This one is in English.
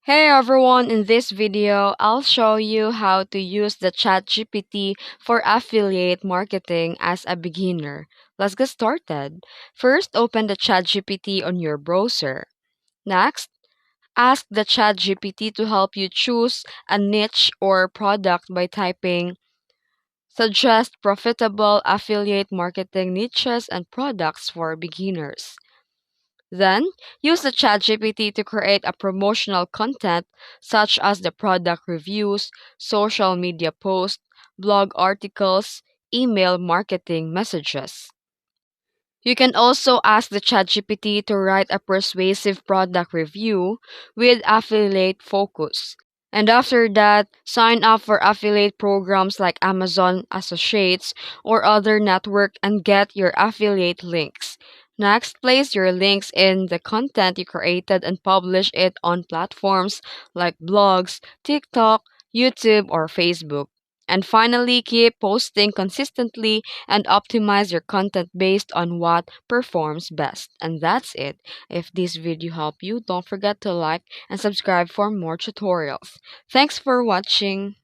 Hey everyone, in this video, I'll show you how to use the ChatGPT for affiliate marketing as a beginner. Let's get started. First, open the ChatGPT on your browser. Next, ask the ChatGPT to help you choose a niche or product by typing suggest profitable affiliate marketing niches and products for beginners. Then, use the ChatGPT to create a promotional content such as the product reviews, social media posts, blog articles, email marketing messages. You can also ask the ChatGPT to write a persuasive product review with affiliate focus. And after that, sign up for affiliate programs like Amazon Associates or other network and get your affiliate links. Next, place your links in the content you created and publish it on platforms like blogs, TikTok, YouTube, or Facebook. And finally, keep posting consistently and optimize your content based on what performs best. And that's it. If this video helped you, don't forget to like and subscribe for more tutorials. Thanks for watching.